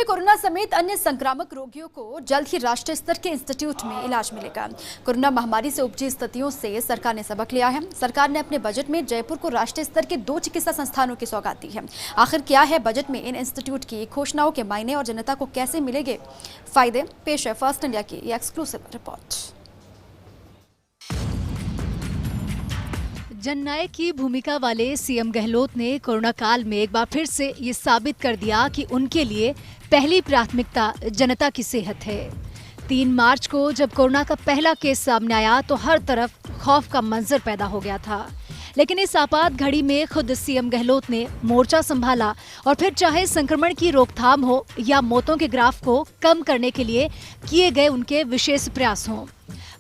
में कोरोना समेत अन्य संक्रामक रोगियों को जल्द ही राष्ट्रीय स्तर के इंस्टीट्यूट में इलाज मिलेगा। कोरोना महामारी से उपजी स्थितियों से सरकार ने सबक लिया है। सरकार ने अपने बजट में जयपुर को राष्ट्रीय स्तर के 2 चिकित्सा संस्थानों की सौगात दी है। आखिर क्या है बजट में इन इंस्टीट्यूट की घोषणाओं के मायने और जनता को कैसे मिलेंगे फायदे, पेश है फर्स्ट इंडिया की ये एक्सक्लूसिव रिपोर्ट। जननायक की भूमिका वाले सीएम गहलोत ने कोरोना काल में एक बार फिर से ये साबित कर दिया कि उनके लिए पहली प्राथमिकता जनता की सेहत है। 3 मार्च को जब कोरोना का पहला केस सामने आया तो हर तरफ खौफ का मंजर पैदा हो गया था, लेकिन इस आपात घड़ी में खुद सीएम गहलोत ने मोर्चा संभाला और फिर चाहे संक्रमण की रोकथाम हो या मौतों के ग्राफ को कम करने के लिए किए गए उनके विशेष प्रयास हों,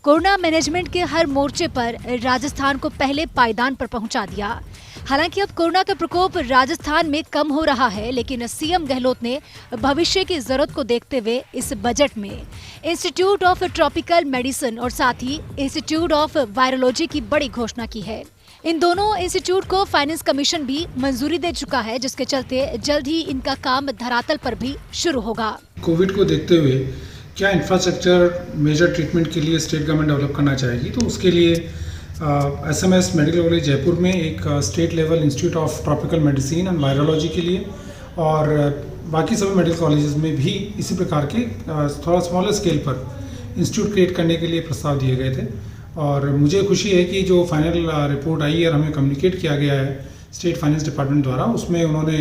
कोरोना मैनेजमेंट के हर मोर्चे पर राजस्थान को पहले पायदान पर पहुंचा दिया। हालांकि अब कोरोना का प्रकोप राजस्थान में कम हो रहा है, लेकिन सीएम गहलोत ने भविष्य की जरूरत को देखते हुए इस बजट में इंस्टीट्यूट ऑफ ट्रॉपिकल मेडिसिन और साथ ही इंस्टीट्यूट ऑफ वायरोलॉजी की बड़ी घोषणा की है। इन दोनों इंस्टीट्यूट को फाइनेंस कमीशन भी मंजूरी दे चुका है, जिसके चलते जल्द ही इनका काम धरातल पर भी शुरू होगा। कोविड को देखते हुए क्या इंफ्रास्ट्रक्चर मेजर ट्रीटमेंट के लिए स्टेट गवर्नमेंट डेवलप करना चाहेगी, तो उसके लिए एसएमएस मेडिकल कॉलेज जयपुर में एक state level institute of tropical medicine and virology के लिए और बाकी सभी मेडिकल कॉलेजेस में भी इसी प्रकार के थोड़ा स्मॉलर स्केल पर इंस्टीट्यूट क्रिएट करने के लिए प्रस्ताव दिए गए थे। और मुझे खुशी है कि जो फाइनल रिपोर्ट आई है और हमें कम्युनिकेट किया गया है स्टेट फाइनेंस डिपार्टमेंट द्वारा, उसमें उन्होंने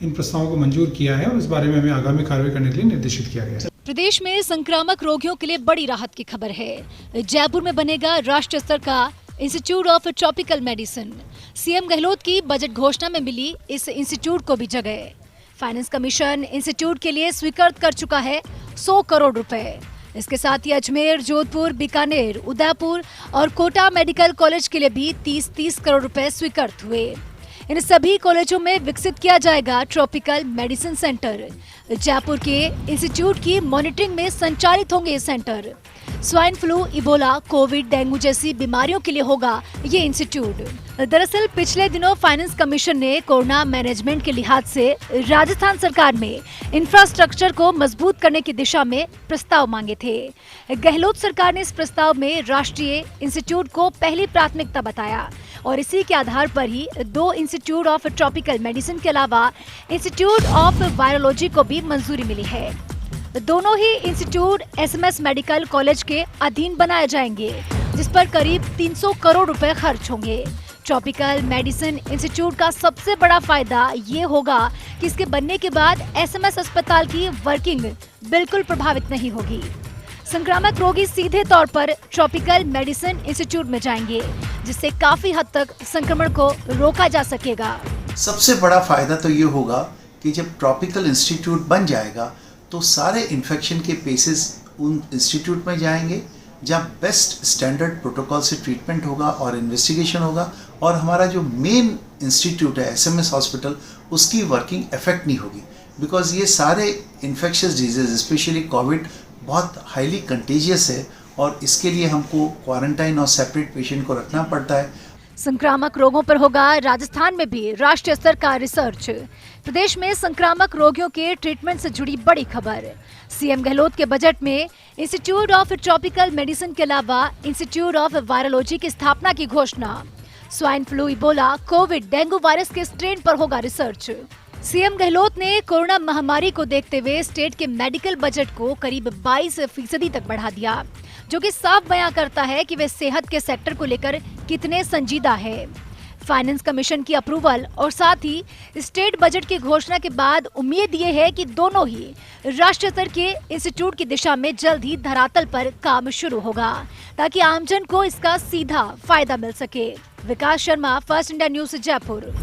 इन प्रस्तावों को मंजूर किया है और इस बारे में हमें आगामी कार्रवाई करने के लिए निर्देशित किया गया है। प्रदेश में संक्रामक रोगियों के लिए बड़ी राहत की खबर है। जयपुर में बनेगा राष्ट्रीय स्तर का institute of tropical medicine. CM Gehlot की बजट घोषणा में मिली इस इंस्टीट्यूट को भी जगह। फाइनेंस कमीशन इंस्टीट्यूट के लिए स्वीकृत कर चुका है 100 करोड़ रुपए। इसके साथ ही अजमेर, जोधपुर, बीकानेर, उदयपुर और कोटा मेडिकल कॉलेज के लिए भी 30-30 करोड़ रुपए स्वीकृत हुए। इन सभी कॉलेजों में विकसित किया जाएगा ट्रॉपिकल मेडिसिन सेंटर। जयपुर के इंस्टीट्यूट की मॉनिटरिंग में संचालित होंगे ये centre. Swine flu, Ebola, Covid, dengue जैसी बीमारियों के लिए होगा ये इंस्टीट्यूट। दरअसल पिछले दिनों फाइनेंस कमीशन ने कोरोना मैनेजमेंट के लिहाज से राजस्थान सरकार में इंफ्रास्ट्रक्चर को मजबूत करने की दिशा में प्रस्ताव मांगे थे। गहलोत सरकार ने इस प्रस्ताव में राष्ट्रीय इंस्टीट्यूट को पहली प्राथमिकता बताया और इसी के आधार पर ही 2 इंस्टीट्यूट ऑफ ट्रॉपिकल मेडिसिन के अलावा इंस्टीट्यूट ऑफ वायरोलॉजी को भी मंजूरी मिली है। दोनों ही इंस्टीट्यूट एसएमएस मेडिकल कॉलेज के अधीन बनाए जाएंगे, जिस पर करीब 300 करोड़ रुपए खर्च होंगे। ट्रॉपिकल मेडिसिन इंस्टीट्यूट का सबसे बड़ा फायदा ये होगा कि इसके बनने के बाद एसएमएस अस्पताल की वर्किंग बिल्कुल प्रभावित नहीं होगी। संक्रामक रोगी सीधे तौर पर ट्रॉपिकल मेडिसिन इंस्टीट्यूट में जाएंगे, जिससे काफी हद तक संक्रमण को रोका जा सकेगा। सबसे बड़ा फायदा तो ये होगा कि जब ट्रॉपिकल इंस्टीट्यूट बन जाएगा तो सारे इन्फेक्शन के केसेस उन इंस्टीट्यूट में जाएंगे, जहाँ बेस्ट स्टैंडर्ड प्रोटोकॉल से ट्रीटमेंट होगा और इन्वेस्टिगेशन होगा, और हमारा जो मेन इंस्टीट्यूट है एसएमएस हॉस्पिटल, उसकी वर्किंग इफेक्ट नहीं होगी। बिकॉज ये सारे इन्फेक्शियस डिजीज स्पेशली कोविड बहुत हाईली कंटेजियस है और इसके लिए हमको क्वारंटाइन और सेपरेट पेशेंट को रखना पड़ता है। संक्रामक रोगों पर होगा राजस्थान में भी राष्ट्रीय स्तर का रिसर्च। प्रदेश में संक्रामक रोगियों के ट्रीटमेंट से जुड़ी बड़ी खबर। सीएम गहलोत के बजट में इंस्टीट्यूट ऑफ ट्रॉपिकल मेडिसिन के अलावा इंस्टीट्यूट ऑफ वायरोलॉजी की स्थापना की घोषणा। Swine flu, Ebola, Covid, dengue virus के स्ट्रेन पर होगा रिसर्च। सीएम गहलोत ने कोरोना महामारी को देखते हुए स्टेट के मेडिकल बजट को करीब 22% तक बढ़ा दिया, जो कि साफ बयां करता है कि वे सेहत के सेक्टर को लेकर कितने संजीदा है। फाइनेंस कमीशन की अप्रूवल और साथ ही स्टेट बजट की घोषणा के बाद उम्मीद ये है कि दोनों ही राष्ट्रीय स्तर के इंस्टीट्यूट की दिशा में जल्द ही धरातल पर काम शुरू होगा, ताकि आमजन को इसका सीधा फायदा मिल सके। Vikas Sharma, First India News, Jaipur.